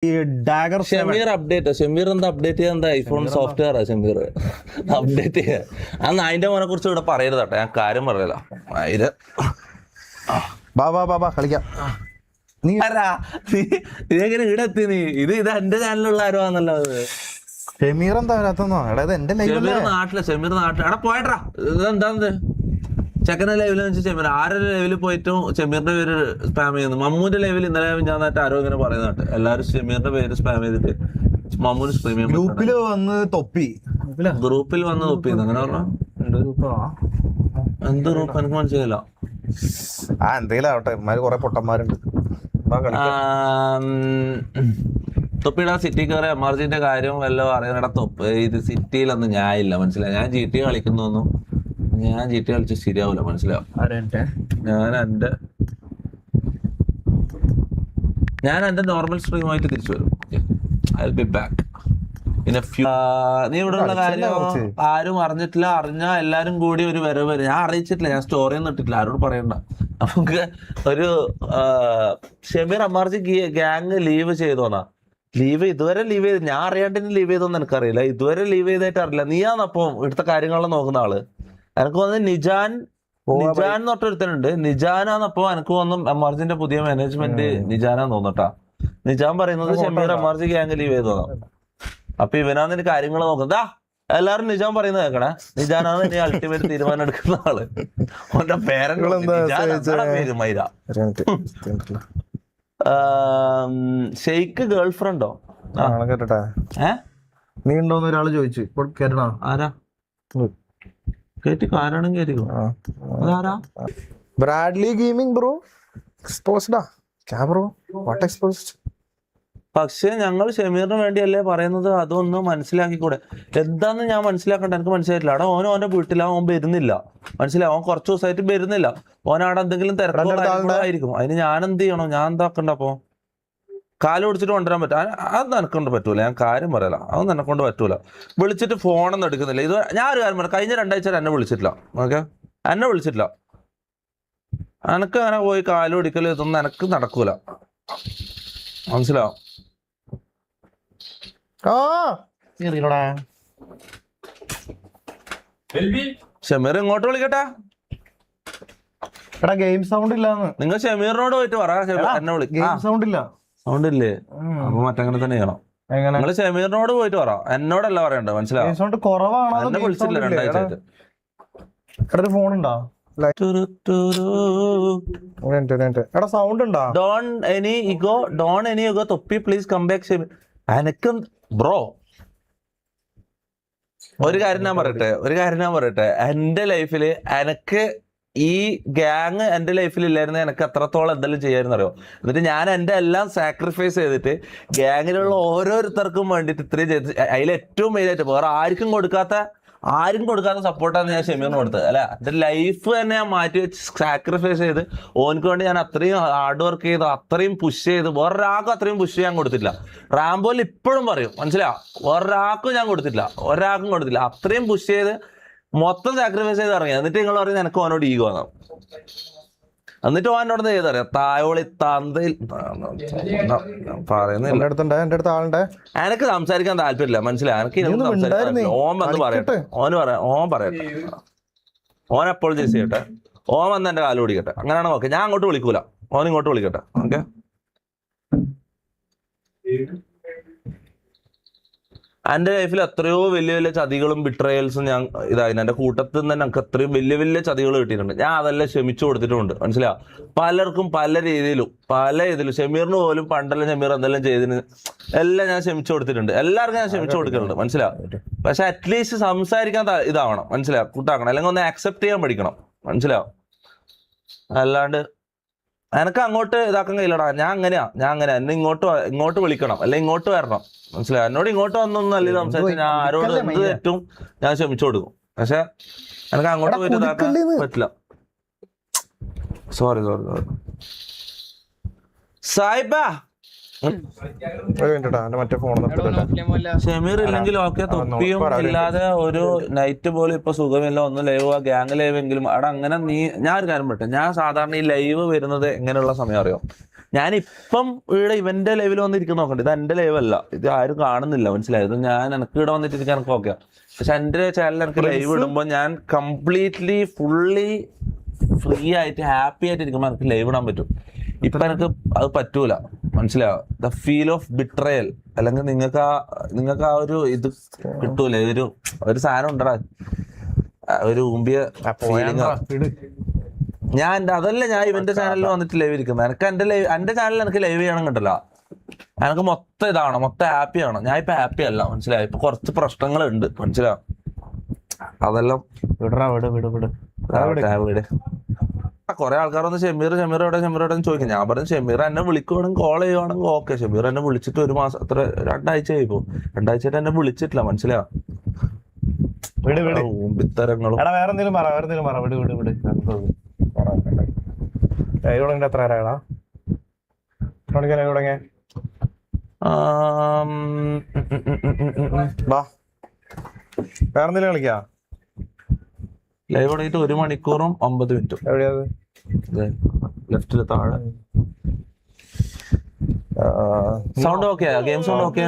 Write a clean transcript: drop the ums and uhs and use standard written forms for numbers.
ഈ dagger Shameer update Shameer എന്താ update ചെയ്യാൻ? എന്താ ഐഫോൺ സോഫ്റ്റ്വെയർ ഷമീർ അപ്ഡേറ്റ് ചെയ്യാൻ? അന്ന് അതിന്റെ മോനെ കുറിച്ച് ഇവിടെ പറയരുത് കേട്ടോ, ഞാൻ കാര്യം പറയല. ഇത് ബാബാ കളിക്കാം. നീ ഇതെങ്ങനെ ഇവിടെ എത്തി? നീ ഇത് എന്റെ ചാനലിലുള്ള ആരുവാന്നല്ലോ. ഷമീർ എന്താ വരാത്തന്നോ? എടാ ഇത് എന്റെ ഷമീർ നാട്ടില് എടാ പോയട്ടാ. ഇതെന്താന്നത് ചെക്കൻ്റെ ലൈവിൽ വെച്ച് ഷമീർ ആരുടെ ലൈവിൽ പോയിട്ടും ഷമീറിന്റെ പേര് സ്പാം ചെയ്യുന്നു. മമ്മൂന്റെ ലൈവിൽ ഇന്നലെ ഞാൻ ആരോ ഇങ്ങനെ പറയുന്നുണ്ട്, എല്ലാവരും ഷമീറിന്റെ പേര് സ്പാം ചെയ്തിട്ട് മമ്മൂന് സ്ട്രീം ചെയ്യാൻ. ഗ്രൂപ്പിൽ വന്ന് തൊപ്പി അങ്ങനെ പറഞ്ഞോ? എന്ത് ഗ്രൂപ്പ് എനിക്ക് മനസ്സിലായില്ല. എന്തെങ്കിലും ആവട്ടെ, ഇമാര് കൊറേ പൊട്ടന്മാരുണ്ട്. തൊപ്പിയുടെ സിറ്റി കയറി എമർജിന്റെ കാര്യം വല്ലതും അറിയണ തൊപ്പ്. ഇത് സിറ്റിയിലൊന്നും ഞാനില്ല, മനസ്സിലായി. ഞാൻ ജി ടി കളിക്കുന്നു, ഞാൻ ജി ടി കളിച്ച് ശരിയാവില്ല, മനസ്സിലാവും. ഞാൻ എന്റെ നോർമൽ സ്ട്രീമായിട്ട് തിരിച്ചു വരും. I'll be back in a few. നീ ഇവിടെ ഉള്ള കാര്യം ആരും അറിഞ്ഞിട്ടില്ല. അറിഞ്ഞാ എല്ലാരും കൂടി ഒരു വരവ്. ഞാൻ അറിയിച്ചിട്ടില്ല, ഞാൻ സ്റ്റോറി ഒന്നും ഇട്ടിട്ടില്ല, ആരോട് പറയണ്ട. നമുക്ക് ഒരു ഷമീർ അമ്മാർജി ഗ്യാങ് ലീവ് ചെയ്തോന്നാ. ഇതുവരെ ലീവ് ചെയ്ത് ഞാൻ അറിയാണ്ട് ലീവ് ചെയ്തോന്ന് എനിക്കറിയില്ല. ഇതുവരെ ലീവ് ചെയ്തായിട്ട് അറിയില്ല. നീയാന്നപ്പം ഇവിടുത്തെ കാര്യങ്ങളെല്ലാം നോക്കുന്ന ആള്. എനിക്ക് തോന്നുന്നത് നിജാൻ എന്ന് തൊട്ടൊരുത്തനുണ്ട്. നിജാനാന്നപ്പോ എനിക്ക് തോന്നുന്നു അമ്മാർജിന്റെ പുതിയ മാനേജ്മെന്റ് നിജാനാന്ന് തോന്നട്ടാ. നിജാൻ പറയുന്നത് ഷമീർ അമ്മാർജി ഗ്യാങ് ലീവ് ചെയ്തോന്നാ. അപ്പൊ ഇവനാന്ന് എനിക്ക് കാര്യങ്ങൾ നോക്കുന്നതാ. എല്ലാരും നിജാൻ പറയുന്നത് കേൾക്കണേ. നിജാനാണ് ഇനി അൾട്ടിമേറ്റ് തീരുമാനം എടുക്കുന്ന ആള്. ഓന്റെ പേര് മൈര. Shake girl ഫ്രണ്ടോ? നീ ഉണ്ടോന്ന് ഒരാള് ചോദിച്ചു. കേട്ടണോ? ആരാ കേട്ടിക്കോ? ആരാണെങ്കിൽ കേട്ടിക്കോ. അതാരാ? Bradley gaming bro. എക്സ്പോസ്ഡാ ക്യാ ബ്രോ? What exposed? പക്ഷെ ഞങ്ങൾ ഷമീറിന് വേണ്ടിയല്ലേ പറയുന്നത്. അതൊന്നും മനസ്സിലാക്കിക്കൂടെ? എന്താന്ന് ഞാൻ മനസ്സിലാക്കണ്ട. എനിക്ക് മനസ്സിലായിട്ടില്ല. അവിടെ ഓന്റെ വീട്ടിലാ, ഓൻ വരുന്നില്ല, മനസ്സിലാവും. ഓൻ കുറച്ച് ദിവസമായിട്ട് വരുന്നില്ല. ഓനവിടെ എന്തെങ്കിലും തിരക്കായിരിക്കും. അതിന് ഞാൻ എന്ത് ചെയ്യണോ? ഞാൻ എന്താക്കണ്ട? അപ്പൊ കാല് പിടിച്ചിട്ട് കൊണ്ടുവരാൻ പറ്റും? അത് എനക്കൊണ്ട് പറ്റൂല. ഞാൻ കാര്യം പറയല, അതൊന്നും എന്നെക്കൊണ്ട് പറ്റൂല. വിളിച്ചിട്ട് ഫോണൊന്നും എടുക്കുന്നില്ല. ഇത് ഞാൻ ഒരു കാര്യം പറയാം, കഴിഞ്ഞ 2 ആഴ്ച എന്നെ വിളിച്ചിട്ടില്ല. ഓക്കെ, എന്നെ വിളിച്ചിട്ടില്ല. എനക്ക് അങ്ങനെ പോയി കാല് പിടിക്കല് ഇതൊന്നും എനക്ക് നടക്കൂല, മനസ്സിലാവും. ഷമീർ ഇങ്ങോട്ട് വിളിക്കട്ടെ. എടാ ഗെയിം സൗണ്ട് ഇല്ലാന്ന്. നിങ്ങൾ ഷമീറിനോട് പോയിട്ട് പറ. എന്നെ വിളിക്കും. സൗണ്ട് ഇല്ല. സൗണ്ട് ഇല്ലേ? അപ്പൊ മറ്റങ്ങനെ തന്നെ ചെയ്യണം. നിങ്ങള് ഷമീറിനോട് പോയിട്ട് പറ, എന്നോടല്ല പറയണ്ടത്, മനസ്സിലാവും. സൗണ്ട് കുറവാണ്. എന്നെ വിളിച്ചില്ല 2 ആഴ്ചയായിട്ട്. ഫോൺ ഉണ്ടോ? എടാ സൗണ്ട് ഉണ്ടോ? ഡോൺ എനി ഇഗോ തൊപ്പി പ്ലീസ് കം ബാക്ക് ഷമീർ. എനക്ക് ബ്രോ ഒരു കാര്യം ഞാൻ പറയട്ടെ. എന്റെ ലൈഫില് എനക്ക് ഈ ഗ്യാങ് എന്റെ ലൈഫിൽ ഇല്ലായിരുന്നു, എനിക്ക് എത്രത്തോളം എന്തെങ്കിലും ചെയ്യായിരുന്നു അറിയോ. എന്നിട്ട് ഞാൻ എന്റെ എല്ലാം സാക്രിഫൈസ് ചെയ്തിട്ട് ഗ്യാങ്ങിലുള്ള ഓരോരുത്തർക്കും വേണ്ടിയിട്ട് ഇത്രയും ചെയ്ത്, അതിൽ ഏറ്റവും മെയിനായിട്ട് വേറെ ആർക്കും കൊടുക്കാത്ത സപ്പോർട്ടാണ് ഞാൻ ഷമീറിന് കൊടുത്തത്. അല്ല, എന്റെ ലൈഫ് തന്നെ ഞാൻ മാറ്റി വെച്ച് സാക്രിഫൈസ് ചെയ്ത് ഓനക്ക് വേണ്ടി ഞാൻ അത്രയും ഹാർഡ് വർക്ക് ചെയ്ത് അത്രയും പുഷ് ചെയ്ത് വേറൊരാൾക്കും അത്രയും പുഷ് ചെയ്യാൻ കൊടുത്തിട്ടില്ല. റാംബോയിൽ ഇപ്പോഴും പറയും, മനസ്സിലാ, വേറൊരാൾക്കും ഞാൻ കൊടുത്തിട്ടില്ല, ഒരാൾക്കും കൊടുത്തില്ല. അത്രയും പുഷ് ചെയ്ത് മൊത്തം സാക്രിഫൈസ് ചെയ്ത് ഇറങ്ങി. എന്നിട്ട് നിങ്ങൾ പറയുന്നത് എനിക്ക് ഓനോട് ഈഗോ വന്നു. എന്നിട്ട് ഓനോട് ചെയ്തറിയാം തായോളി തന്തയിൽ പറയുന്നില്ല. എനിക്ക് സംസാരിക്കാൻ താല്പര്യമില്ല, മനസ്സിലായി. എനിക്ക് ഓൻ വന്ന് പറയട്ടെ, ഓൻ പറയട്ടെ, ഓൻ എപ്പോഴും ചേച്ചി ചെയ്യട്ടെ, ഓൻ വന്ന് എന്റെ കാല് പിടിക്കട്ടെ. അങ്ങനെയാണോ? ഓക്കെ, ഞാൻ അങ്ങോട്ട് വിളിക്കൂല, ഓൻ ഇങ്ങോട്ട് വിളിക്കട്ടെ. ഓക്കെ, എന്റെ ലൈഫിൽ എത്രയോ വലിയ വലിയ ചതികളും ബിട്രയൽസും ഞാൻ ഇതായിരുന്നു. എന്റെ കൂട്ടത്തിൽ നിന്ന് എനിക്ക് അത്രയും വലിയ വലിയ ചതികൾ കിട്ടിയിട്ടുണ്ട്. ഞാൻ അതെല്ലാം ക്ഷമിച്ചു കൊടുത്തിട്ടുണ്ട്, മനസ്സിലാ. പലർക്കും പല രീതിയിലും ഷമീറിന് പോലും പണ്ടെല്ലാം ഷമീർ എന്തെല്ലാം ചെയ്തതിന് എല്ലാം ഞാൻ ക്ഷമിച്ചു കൊടുത്തിട്ടുണ്ട്. എല്ലാവർക്കും ഞാൻ ക്ഷമിച്ചു കൊടുക്കുന്നുണ്ട്, മനസ്സിലാ. പക്ഷെ അറ്റ്ലീസ്റ്റ് സംസാരിക്കാൻ ഇതാവണം, മനസ്സിലാ, കൂട്ടാക്കണം. അല്ലെങ്കിൽ ഒന്ന് ആക്സെപ്റ്റ് ചെയ്യാൻ പഠിക്കണം, മനസ്സിലാ. അല്ലാണ്ട് എനക്ക് അങ്ങോട്ട് ഇതാക്കാൻ കഴിയില്ലടാ. ഞാൻ അങ്ങനെ എന്നെ ഇങ്ങോട്ട് വിളിക്കണം, അല്ലെ ഇങ്ങോട്ട് വരണം, മനസ്സിലായി. എന്നോട് ഇങ്ങോട്ട് വന്നൊന്നും അല്ലെങ്കിൽ സംസാരിച്ച് ഞാൻ ആരോട് എന്ത് തെറ്റും ഞാൻ ക്ഷമിച്ചു കൊടുക്കും. പക്ഷെ എനിക്ക് അങ്ങോട്ട് പോയിട്ട് ഇതാക്കാൻ പറ്റില്ല. സോറി സായിബാ. ഷമീർ ഇല്ലെങ്കിൽ ഓക്കെ, തൊപ്പിയും ഇല്ലാതെ ഒരു നൈറ്റ് പോലും ഇപ്പൊ സുഖമില്ല. ഒന്ന് ലൈവ് ഗ്യാങ് ലൈവ് എങ്കിലും അവിടെ അങ്ങനെ. ഞാൻ ഒരു കാര്യം പറയട്ടെ, ഞാൻ സാധാരണ ഈ ലൈവ് വരുന്നത് എങ്ങനെയുള്ള സമയം അറിയോ? ഞാനിപ്പം ഇവിടെ ഇവന്റെ ലൈവിൽ വന്നിരിക്കുന്ന നോക്കണ്ട, ഇത് എന്റെ ലൈവ് അല്ല, ഇത് ആരും കാണുന്നില്ല, മനസ്സിലായത്. ഞാൻ എനിക്ക് ഇവിടെ വന്നിട്ടിരിക്കാൻ എനിക്ക് ഓക്കെ, പക്ഷെ എന്റെ ചാനലിൽ എനിക്ക് ലൈവ് ഇടുമ്പോൾ ഞാൻ കംപ്ലീറ്റ്ലി ഫുള്ളി ഫ്രീ ആയിട്ട് ഹാപ്പി ആയിട്ട് ഇരിക്കുമ്പോൾ എനിക്ക് ലൈവ് ഇടാൻ പറ്റും. ഇപ്പൊ എനിക്ക് അത് പറ്റൂല, മനസ്സിലാവും. ദ ഫീൽ ഓഫ് ബിട്രയൽ, അല്ലെങ്കിൽ നിങ്ങൾക്ക് ആ ഒരു ഇത് കിട്ടൂല, ഒരു സാധനം ഉണ്ടടാ, ഒരു ഊമ്പിയ ഫീലിംഗ്. അതല്ല ഞാൻ ഇവന്റെ ചാനലിൽ വന്നിട്ട് ലൈവ് ഇരിക്കുന്നത്. എനിക്ക് എന്റെ ചാനലിൽ എനിക്ക് ലൈവ് ചെയ്യണം കിട്ടില്ല, എനിക്ക് മൊത്തം ഇതാണ്, മൊത്തം ഹാപ്പി ആണ്. ഞാൻ ഇപ്പൊ ഹാപ്പി അല്ല, മനസ്സിലായി. ഇപ്പൊ കുറച്ച് പ്രശ്നങ്ങളുണ്ട്, മനസ്സിലാവും. അതെല്ലാം വിട്. കുറെ ആൾക്കാരൊന്ന് ഷമീർ എവിടെ ചോദിക്കും. ഞാൻ പറഞ്ഞു ഷമീർ എന്നെ വിളിക്കുവാണെങ്കിൽ കോൾ ചെയ്യുവാണെങ്കിൽ ഓക്കെ. ഷമീർ എന്നെ വിളിച്ചിട്ട് ഒരു മാസം അത്ര 2 ആഴ്ച ആയിപ്പോ, 2 ആഴ്ചയായിട്ട് എന്നെ വിളിച്ചിട്ടില്ല, മനസ്സിലാവും. ഊമ്പിത്തരങ്ങളും. വേറെന്തെങ്കിലും കളിക്കാ? ലൈവ് തുടങ്ങിയിട്ട് 1 മണിക്കൂറും 9 മിനിറ്റും. എവിടെയത്? ലെഫ്റ്റില് താഴെ. Sound okay, game sound okay.